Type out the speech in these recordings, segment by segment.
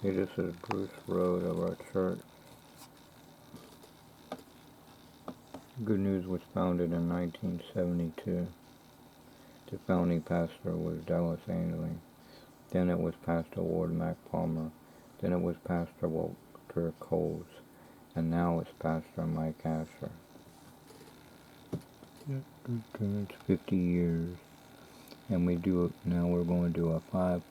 Hey, this is Bruce Road of our church. Good News was founded in 1972. The founding pastor was Dallas Ainley. Then it was Pastor Ward Mac Palmer. Then it was Pastor Walter Coles. And now it's Pastor Mike Asher. It's 50 years. And now we're going to do a 5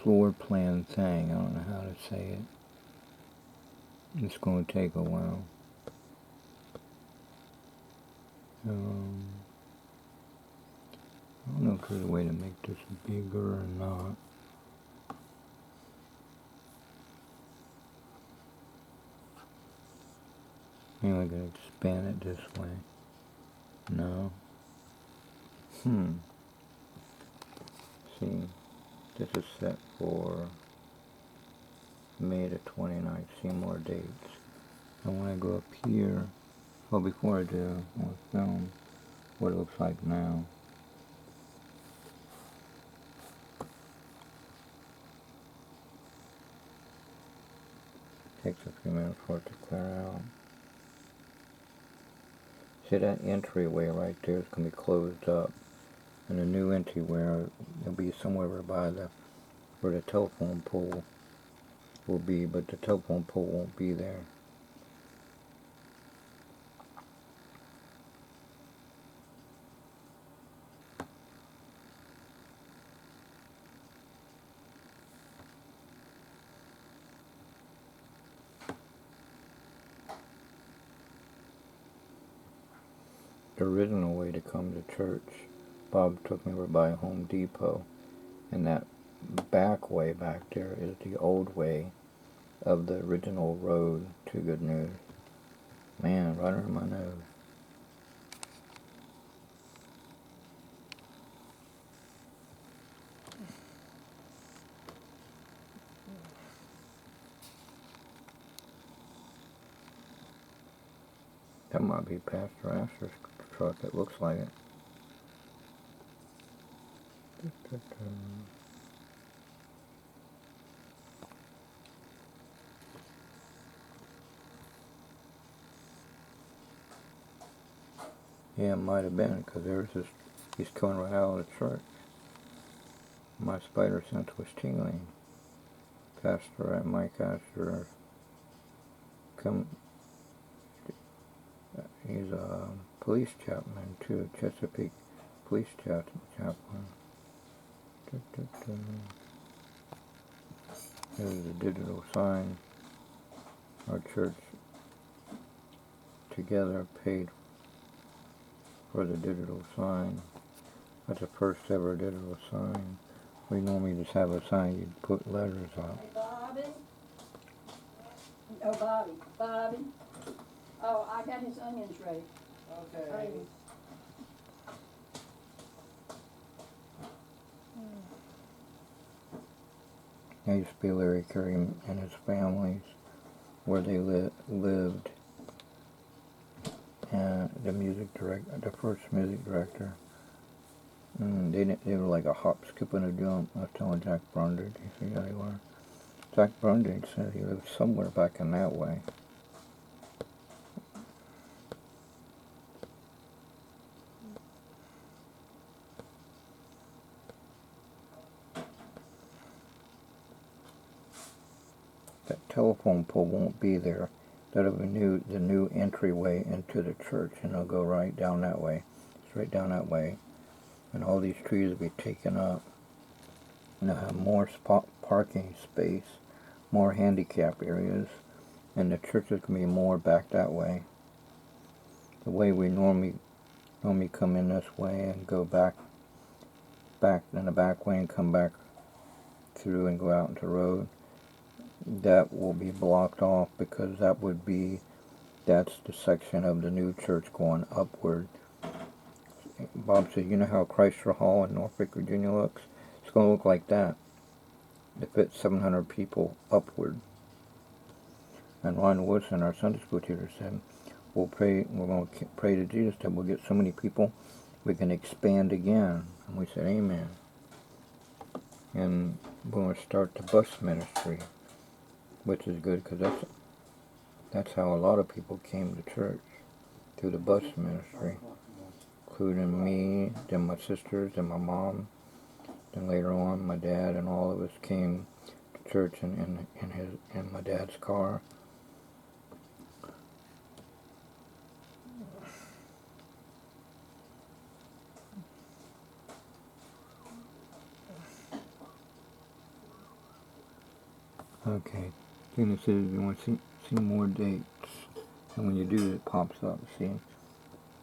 floor plan thing. I don't know how to say it. It's going to take a while. I don't know if there's a way to make this bigger or not. Maybe I can expand it this way. No. See, this is set for May the 29th. See more dates. And when I go up here, well, before I do, I'll film what it looks like now. Takes a few minutes for it to clear out. See that entryway right there is going to be closed up. And the new entryway will be somewhere by where the telephone pole will be, but the telephone pole won't be there. The original way to come to church, Bob took me over by Home Depot, and that back way back there is the old way of the original road to Good News. Man, right under my nose. That might be Pastor Asher's truck, it looks like it. Yeah, it might have been, because he's coming right out of the church. My spider sense was tingling. Pastor Mike Asher, he's a police chaplain too, Chesapeake police chaplain. There's a digital sign. Our church together paid for the digital sign. That's the first ever digital sign. We normally just have a sign you put letters on. Hey, Bobby. Oh, Bobby. Oh, I got his onions ready. Okay. I used to be Larry Curry and his families where they lived. And the first music director, they were like a hop, skip, and a jump. I was telling Jack Brundage, you see how they were. Jack Brundage said he lived somewhere back in that way. That telephone pole won't be there. That'll be the new entryway into the church, and it'll go right down that way, straight down that way. And all these trees will be taken up. And they'll have more parking space, more handicap areas, and the church is going to be more back that way. The way we normally come in this way and go back in the back way and come back through and go out into the road, that will be blocked off because that's the section of the new church going upward. Bob said, you know how Chrysler Hall in Norfolk, Virginia looks? It's going to look like that. It fits 700 people upward. And Ron Woodson, our Sunday school teacher, said, we're going to pray to Jesus that we'll get so many people we can expand again. And we said, amen. And we're going to start the bus ministry, which is good because that's how a lot of people came to church, through the bus ministry, including me, then my sisters, and my mom. Then later on, my dad and all of us came to church in my dad's car. Okay, then it says if you want to see more dates, and when you do, it pops up. See,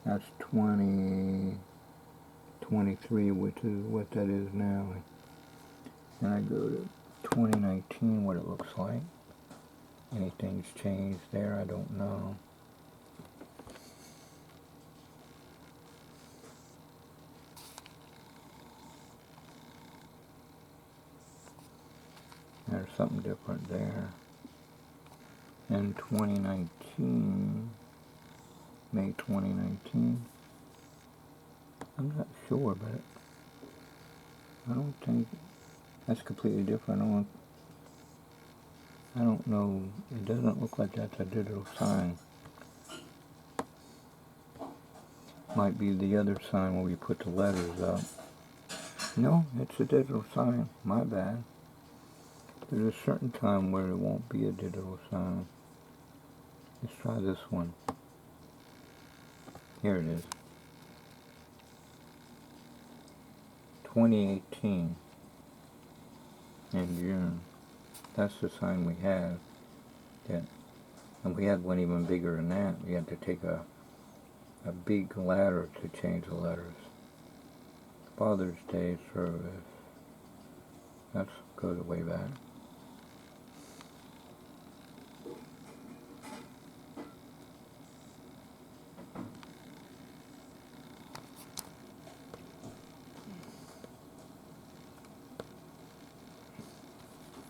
that's 2023, which is what that is now. And I go to 2019, what it looks like. Anything's changed there? I don't know. There's something different there. In 2019, May 2019, I'm not sure, but I don't think that's completely different. I don't know. It doesn't look like that's a digital sign. Might be the other sign where we put the letters up. No, it's a digital sign. My bad. There's a certain time where it won't be a digital sign. Let's try this one. Here it is. 2018 in June. That's the sign we had. Yeah. And we had one even bigger than that. We had to take a big ladder to change the letters. Father's Day service. That goes way back.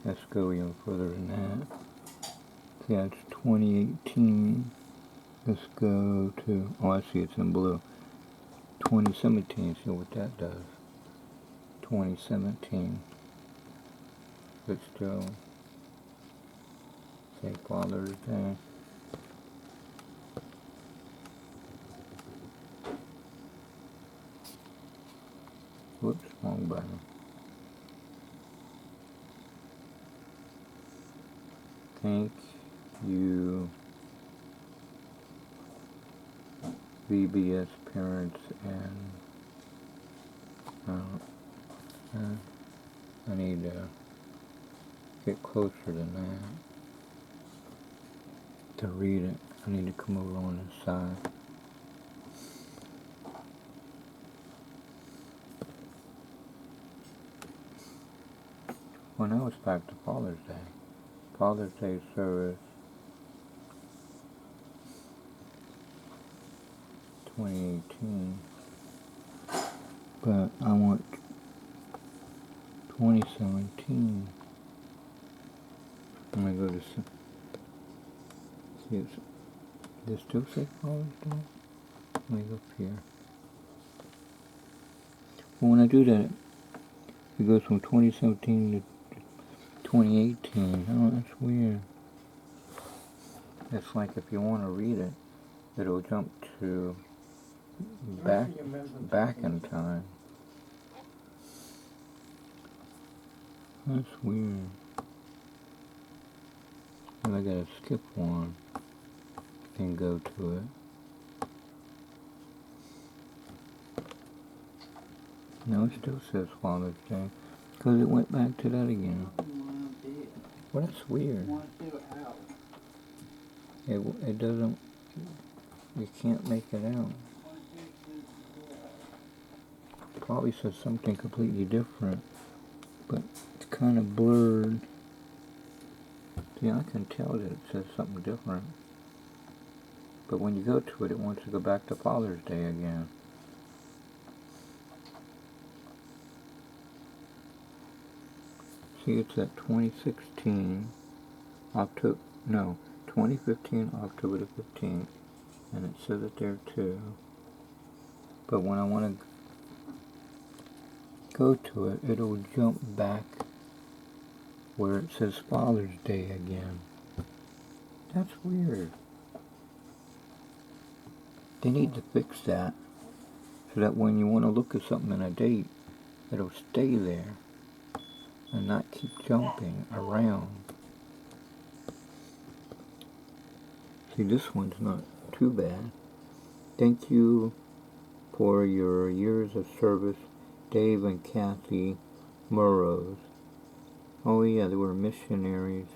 Let's go even further than that. See, that's 2018. Let's go to, oh, I see it's in blue. 2017, see what that does. 2017. But still, say Father's Day. Whoops, wrong button. Thank you, VBS parents, and I need to get closer than that to read it. I need to come over on this side. Well, now it's back to Father's Day. Father's Day service 2018. But I want 2017. I'm gonna go to see if this still say Father's Day. Let me look here. Well, when I do that, it goes from 2017 to 2018. Oh, that's weird. It's like if you want to read it, it'll jump to back in time. That's weird. And I gotta skip one and go to it. No, it still says Father's Day because it went back to that again. Well, that's weird. It doesn't. You can't make it out. Probably says something completely different, but it's kind of blurred. See, I can tell that it says something different. But when you go to it, it wants to go back to Father's Day again. See, it's at 2016, 2015, October the 15th, and it says it there too. but when I want to go to it, it'll jump back where it says Father's Day again. That's weird. They need to fix that so that when you want to look at something in a date, it'll stay there and not keep jumping around. See, this one's not too bad. Thank you for your years of service, Dave and Kathy Murrows. Oh yeah, they were missionaries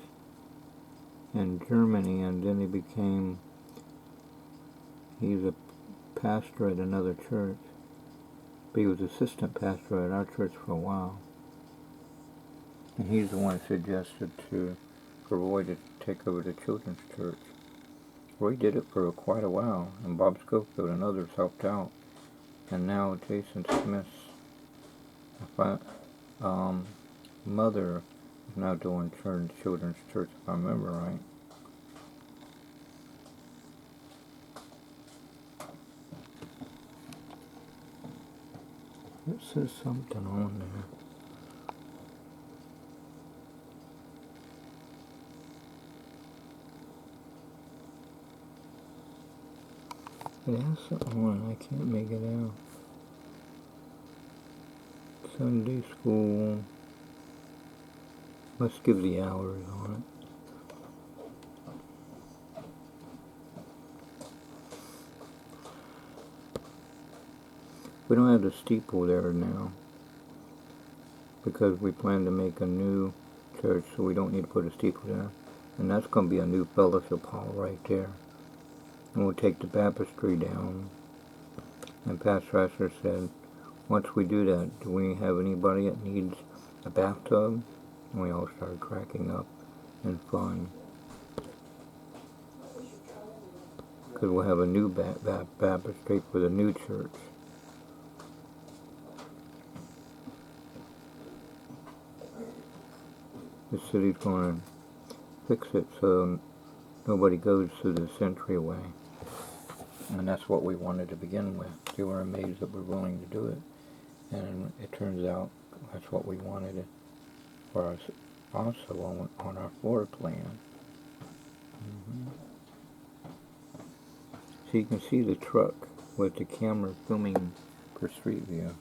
in Germany, and then he's a pastor at another church, but he was assistant pastor at our church for a while. And he's the one who suggested for Roy to take over the children's church. Roy did it for quite a while, and Bob Schofield and others helped out. And now Jason Smith's mother is now doing children's church, if I remember right. It says something on there. It has something on it, I can't make it out. Sunday school. Let's give the hours on it. We don't have the steeple there now because we plan to make a new church, so we don't need to put a steeple there. And that's going to be a new fellowship hall right there. And we'll take the baptistry down. And Pastor Asher said, once we do that, do we have anybody that needs a bathtub? And we all started cracking up in fun. Because we'll have a new baptistry for the new church. The city's going to fix it so nobody goes through this entryway. And that's what we wanted to begin with. They were amazed that we're willing to do it. And it turns out that's what we wanted it for us also on our floor plan. So you can see the truck with the camera filming for street view.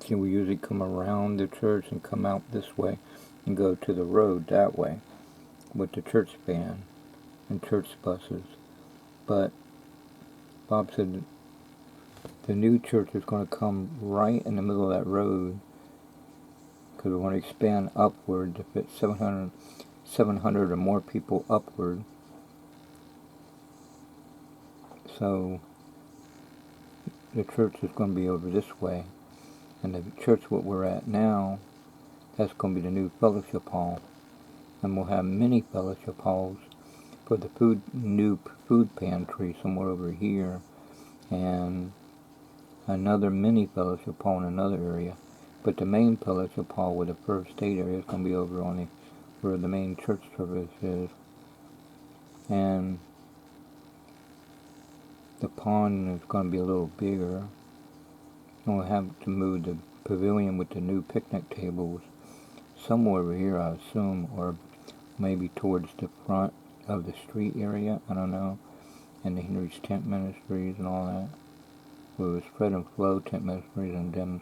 See, we usually come around the church and come out this way and go to the road that way with the church band and church buses. But Bob said the new church is going to come right in the middle of that road because we want to expand upward to fit 700 or more people upward. So the church is going to be over this way. And the church what we're at now, that's going to be the new fellowship hall. And we'll have many fellowship halls for the new food pantry somewhere over here. And another mini fellowship hall in another area. But the main fellowship hall with the first aid area is going to be over on where the main church service is. And the pond is going to be a little bigger. And we'll have to move the pavilion with the new picnic tables somewhere over here, I assume, or maybe towards the front of the street area, I don't know, and the Henry's Tent Ministries and all that. Well, it was Fred and Flo Tent Ministries, and then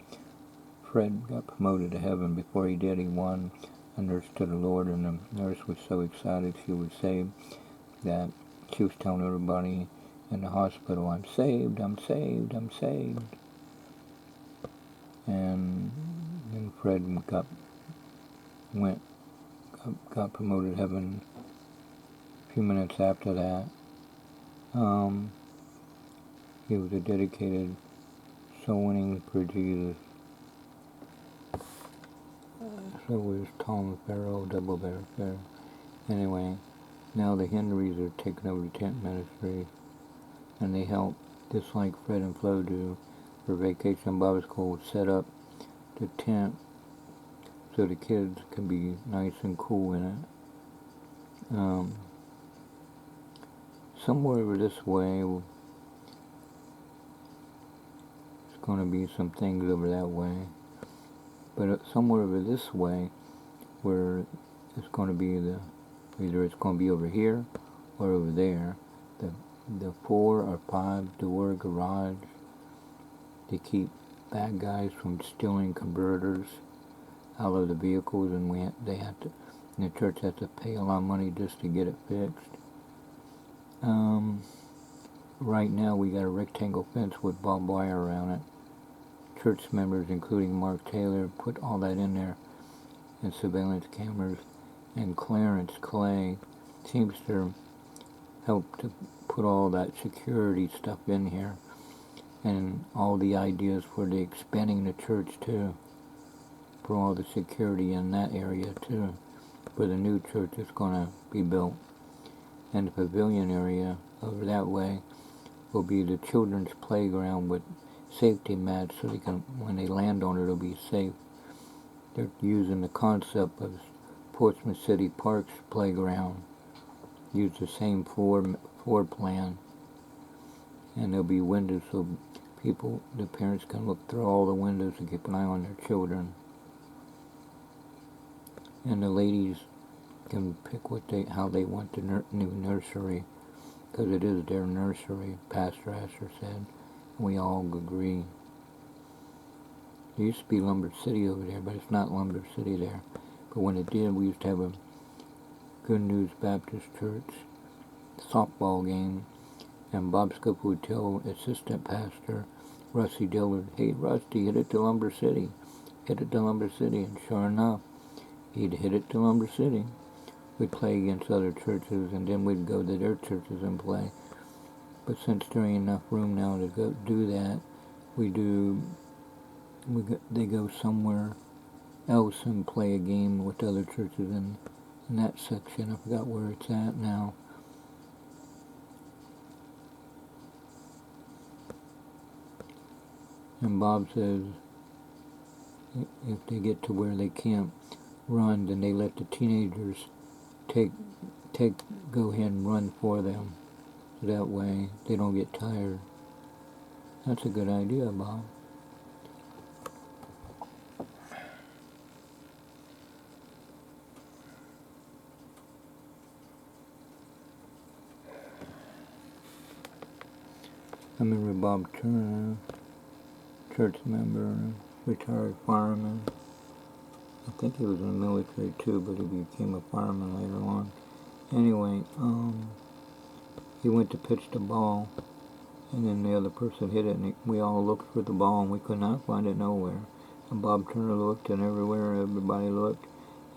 Fred got promoted to heaven. Before he did, he won a nurse to the Lord, and the nurse was so excited she was saved that she was telling everybody in the hospital, I'm saved, I'm saved, I'm saved. And then Fred got promoted to heaven a few minutes after that. He was a dedicated soul winning for Jesus. So was Tom Farrell, Double Bear Fair. Anyway, now the Henrys are taking over the tent ministry, and they help, just like Fred and Flo do, for Vacation Bible School, set up the tent so the kids can be nice and cool in it. Somewhere over this way, there's going to be some things over that way. But somewhere over this way, where it's going to be either it's going to be over here or over there, the 4 or 5 door garage to keep bad guys from stealing converters out of the vehicles, and the church has to pay a lot of money just to get it fixed. Right now we got a rectangle fence with barbed wire around it. Church members, including Mark Taylor, put all that in there, and surveillance cameras, and Clarence Clay seems to help to put all that security stuff in here, and all the ideas for the expanding the church too, for all the security in that area too, for the new church that's going to be built. And the pavilion area over that way will be the children's playground with safety mats, so they can, when they land on it, it'll be safe. They're using the concept of Portsmouth City Parks playground. Use the same floor plan, and there'll be windows so the parents can look through all the windows and keep an eye on their children. And the ladies can pick how they want the new nursery, because it is their nursery, Pastor Asher said. We all agree. There used to be Lumber City over there, but it's not Lumber City there. But when it did, we used to have a Good News Baptist Church softball game, and Bob Scope would tell assistant pastor Rusty Dillard, "Hey Rusty, hit it to Lumber City. Hit it to Lumber City." And sure enough, he'd hit it to Lumber City. We'd play against other churches, and then we'd go to their churches and play. But since there ain't enough room now to go do that, they go somewhere else and play a game with other churches in that section. I forgot where it's at now. And Bob says if they get to where they can't run, then they let the teenagers go ahead and run for them. So that way they don't get tired. That's a good idea, Bob. I remember Bob Turner, church member, retired fireman. I think he was in the military too, but he became a fireman later on. Anyway, he went to pitch the ball, and then the other person hit it, and we all looked for the ball, and we could not find it nowhere. And Bob Turner looked, and everybody looked,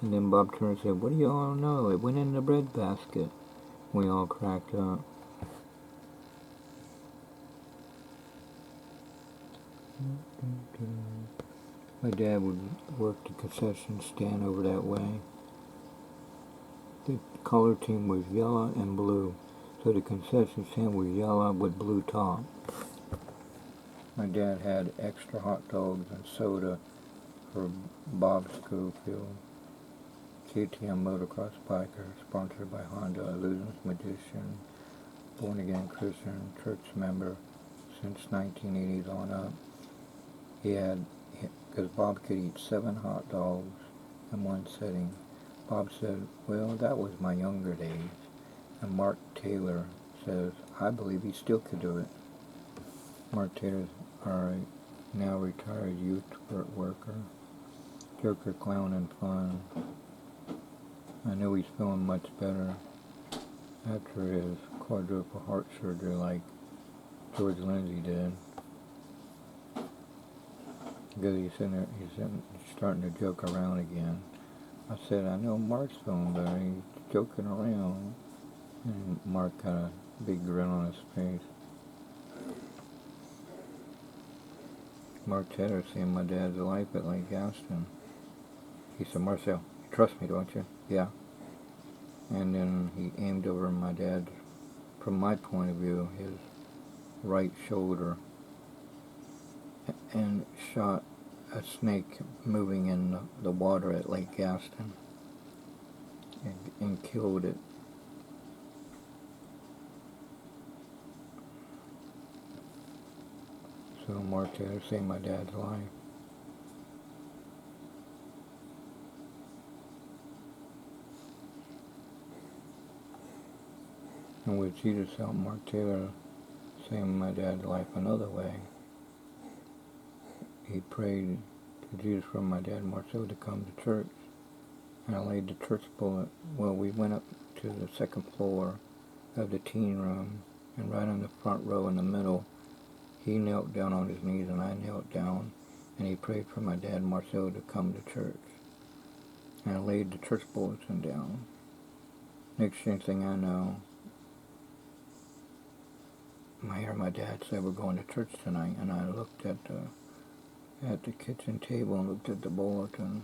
and then Bob Turner said, "What do you all know? It went in the bread basket." We all cracked up. My dad would work the concession stand over that way. The color team was yellow and blue, so the concession stand was yellow with blue top. My dad had extra hot dogs and soda for Bob Schofield. KTM Motocross Biker, sponsored by Honda, Illusions Magician, Born Again Christian, church member since 1980s on up. Because Bob could eat 7 hot dogs in one sitting. Bob said, "Well, that was my younger days." And Mark Taylor says, "I believe he still could do it." Mark Taylor's alright, now retired youth worker, joker, clown, and fun. I know he's feeling much better after his quadruple heart surgery like George Lindsay did. Because he's starting to joke around again. I said, "I know Mark's feeling better, he's joking around." And Mark got a big grin on his face. Mark Tedder saved my dad's life at Lake Gaston. He said, Marcel, you trust me, don't you? Yeah. And then he aimed over my dad's, from my point of view, his right shoulder and shot a snake moving in the water at Lake Gaston and killed it. So Mark Taylor saved my dad's life. And with Jesus help, Mark Taylor saved my dad's life another way. He prayed to Jesus for my dad Marcel to come to church. And I laid the church bullet. Well, we went up to the second floor of the teen room, and right on the front row in the middle, he knelt down on his knees and I knelt down, and he prayed for my dad Marcel to come to church. And I laid the church bulletin down. Next thing I know, I hear my dad say, we're going to church tonight, and I looked at the kitchen table and looked at the bulletin,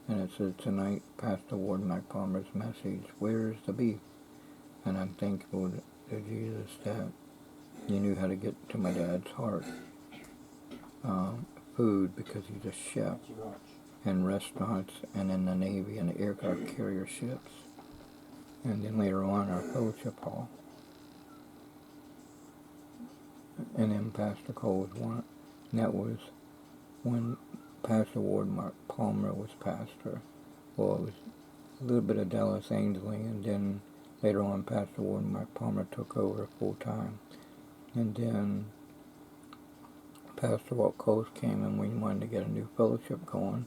and it said, tonight, Pastor Ward Mac Palmer's message, where's the beef? And I'm thankful to Jesus that he knew how to get to my dad's heart. Food, because he's a chef in restaurants and in the Navy and the aircraft carrier ships. And then later on, our fellowship hall. And then Pastor Cole was one. And that was when Pastor Ward Mark Palmer was pastor. Well, it was a little bit of Dallas Ainsley, and then later on Pastor Ward Mark Palmer took over full time. And then Pastor Walt Coles came and we wanted to get a new fellowship going.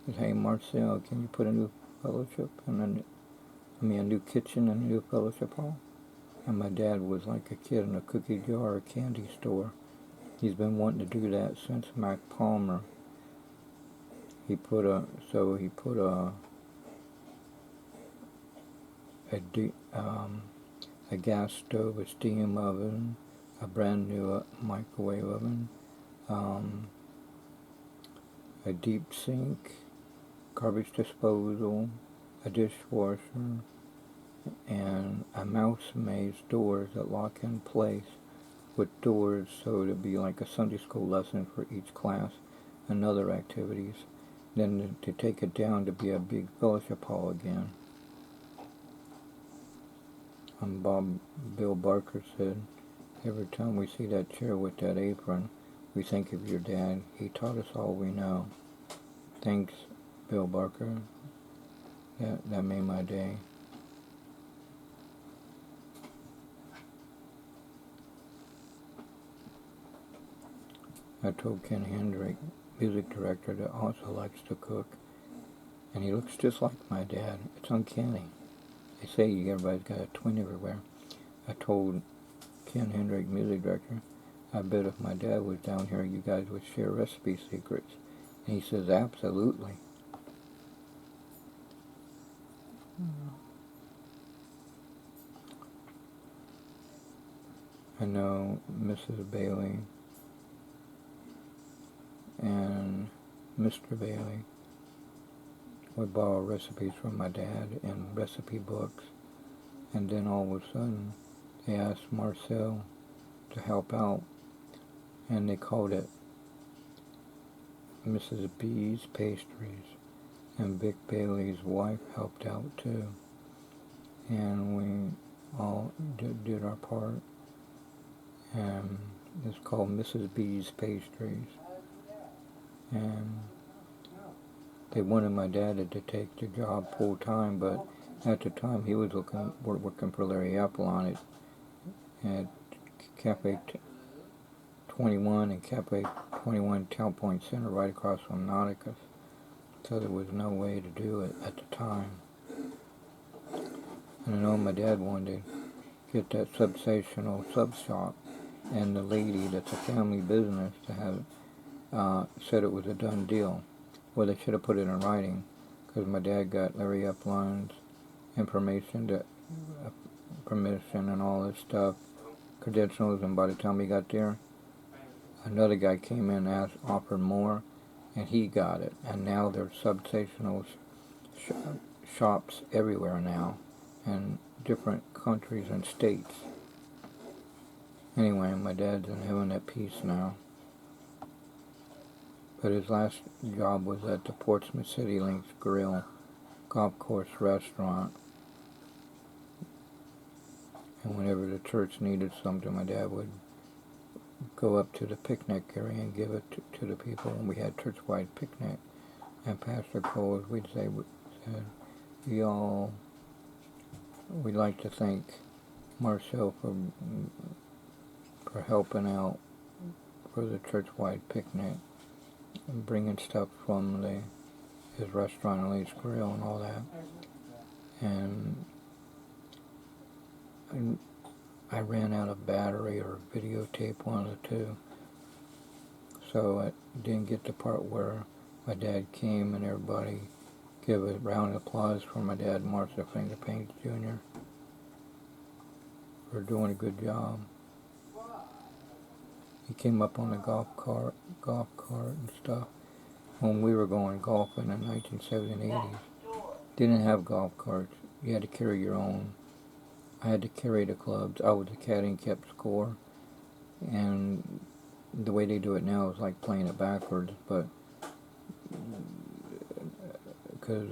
He said, hey Marcel, can you put a new fellowship and a new kitchen and a new fellowship hall? And my dad was like a kid in a cookie jar or a candy store. He's been wanting to do that since Mac Palmer. He put a gas stove, a steam oven, a brand new microwave oven, a deep sink, garbage disposal, a dishwasher, and a mouse maze doors that lock in place with doors so it'd be like a Sunday school lesson for each class and other activities. Then to take it down to be a big fellowship hall again. Bill Barker said, every time we see that chair with that apron, we think of your dad. He taught us all we know. Thanks, Bill Barker. That made my day. I told Ken Hendrick, music director, that also likes to cook, and he looks just like my dad. It's uncanny. They say everybody's got a twin everywhere. I told Ken Hendrick, music director, I bet if my dad was down here, you guys would share recipe secrets. And he says, absolutely. I know Mrs. Bailey and Mr. Bailey would borrow recipes from my dad in recipe books, and then all of a sudden they asked Marcel to help out, and they called it Mrs. B's Pastries, and Vic Bailey's wife helped out too, and we all did our part, and it's called Mrs. B's Pastries. And they wanted my dad to take the job full time, but at the time he was working for Larry Applon at Cafe 21 and Cafe 21 Town Point Center right across from Nauticus. So there was no way to do it at the time. And I know my dad wanted to get that substational sub shop, and the lady that's a family business to have said it was a done deal. Well, they should have put it in writing, because my dad got Larry Applon's information, permission and all this stuff, credentials, and by the time he got there, another guy came in and offered more, and he got it. And now there's substational sh- shops everywhere now, in different countries and states. Anyway, my dad's in heaven at peace now. But his last job was at the Portsmouth City Links Grill Golf Course Restaurant. And whenever the church needed something, my dad would go up to the picnic area and give it to the people. And we had church-wide picnic. And Pastor Cole, we'd say, said, we'd like to thank Marcel for helping out for the church-wide picnic and bringing stuff from his restaurant, Elite's Grill, and all that. And I ran out of battery or videotape, one of the two. So I didn't get the part where my dad came and everybody give a round of applause for my dad, Marshall Fingerpaint Jr. for doing a good job. He came up on a golf cart and stuff when we were going golfing in 1970s and 80s. Didn't have golf carts. You had to carry your own. I had to carry the clubs. I was a caddy and kept score. And the way they do it now is like playing it backwards, but because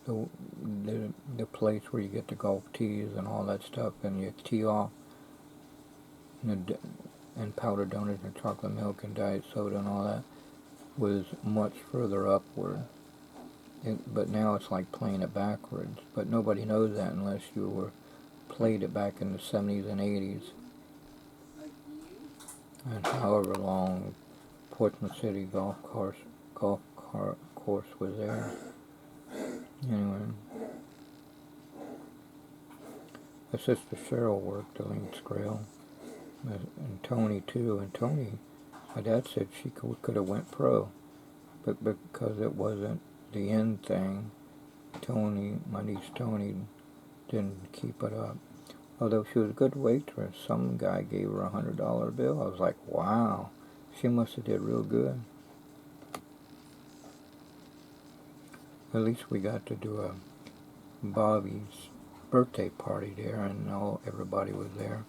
the place where you get the golf tees and all that stuff, and you tee off, and powdered donuts and chocolate milk and diet soda and all that was much further upward. But now it's like playing it backwards. But nobody knows that unless you played it back in the 70s and 80s. And however long Portsmouth City golf course was there. Anyway, my sister Cheryl worked at Links Grill, and Tony too. And Tony, my dad said she could have went pro, but because it wasn't the end thing, my niece Tony, didn't keep it up. Although she was a good waitress, some guy gave her $100 bill. I was like, wow, she must have did real good. At least we got to do a Bobby's birthday party there, and everybody was there,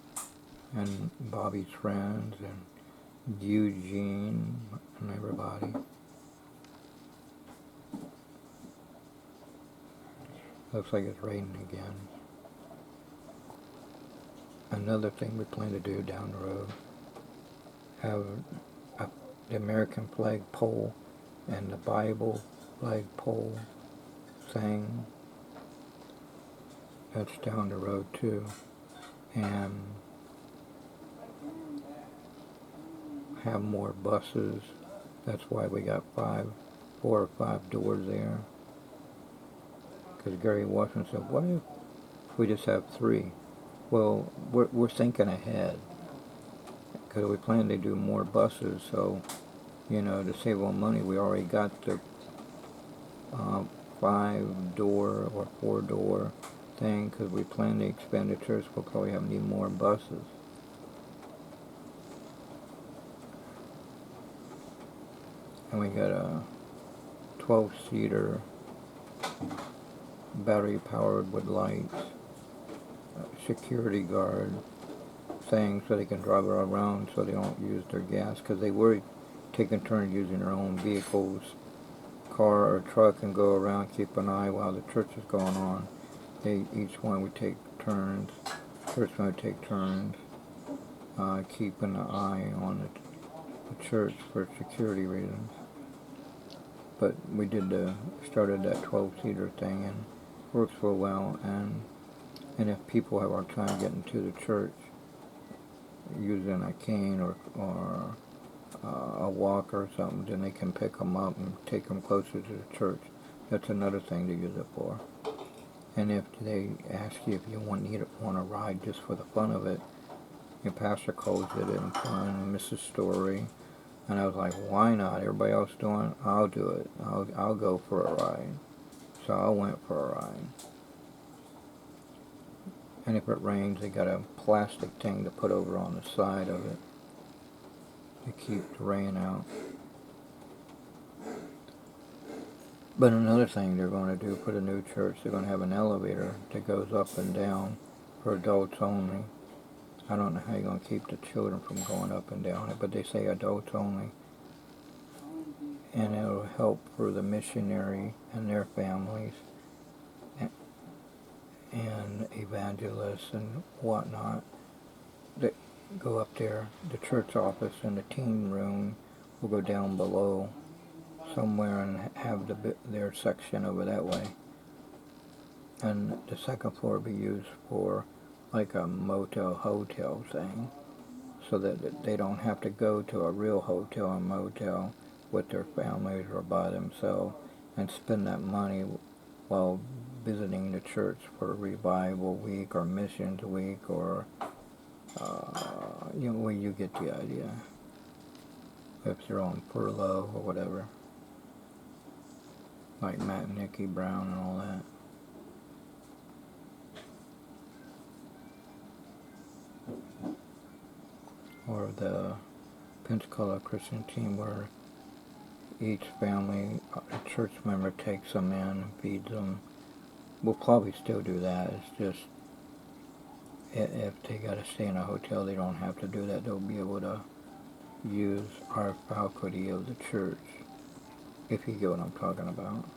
and Bobby's friends and Eugene and everybody. Looks like it's raining again. Another thing we plan to do down the road, have the American flag pole and the Bible flag pole thing. That's down the road too. And have more buses. That's why we got 4 or 5 doors there. Because Gary Washington said, what if we just have 3? Well, we're thinking ahead, because we plan to do more buses, so, to save on money, we already got the 5-door or 4-door thing, because we plan the expenditures, we'll probably need more buses. And we got a 12-seater, battery-powered with lights, security guard thing so they can drive around so they don't use their gas, because they were taking turns using their own vehicles, car or truck, and go around, keep an eye while the church is going on. Each one would take turns, first one would take turns, keeping an eye on the church for security reasons. But we started that 12-seater thing, and works real well, and if people have a hard time getting to the church using a cane or a walker or something, then they can pick them up and take them closer to the church. That's another thing to use it for. And if they ask you if you want to ride just for the fun of it, your pastor calls it in fun, and Mrs. Story. And I was like, why not? Everybody else doing it? I'll do it. I'll go for a ride. So I went for a ride. And if it rains, they got a plastic thing to put over on the side of it. to keep the rain out. But another thing they're going to do for the new church, they're going to have an elevator that goes up and down for adults only. I don't know how you're going to keep the children from going up and down it, but they say adults only. And it'll help for the missionary and their families and evangelists and whatnot that go up there. The church office and the teen room will go down below somewhere and have their section over that way. And the second floor will be used for like a motel hotel thing, so that they don't have to go to a real hotel and motel with their families or by themselves and spend that money while visiting the church for revival week or missions week or well, you get the idea. If they're on furlough or whatever, like Matt and Nikki Brown and all that. Or the Pensacola Christian team where each family, a church member takes them in and feeds them. We'll probably still do that. It's just, if they got to stay in a hotel, they don't have to do that. They'll be able to use our faculty of the church, if you get what I'm talking about.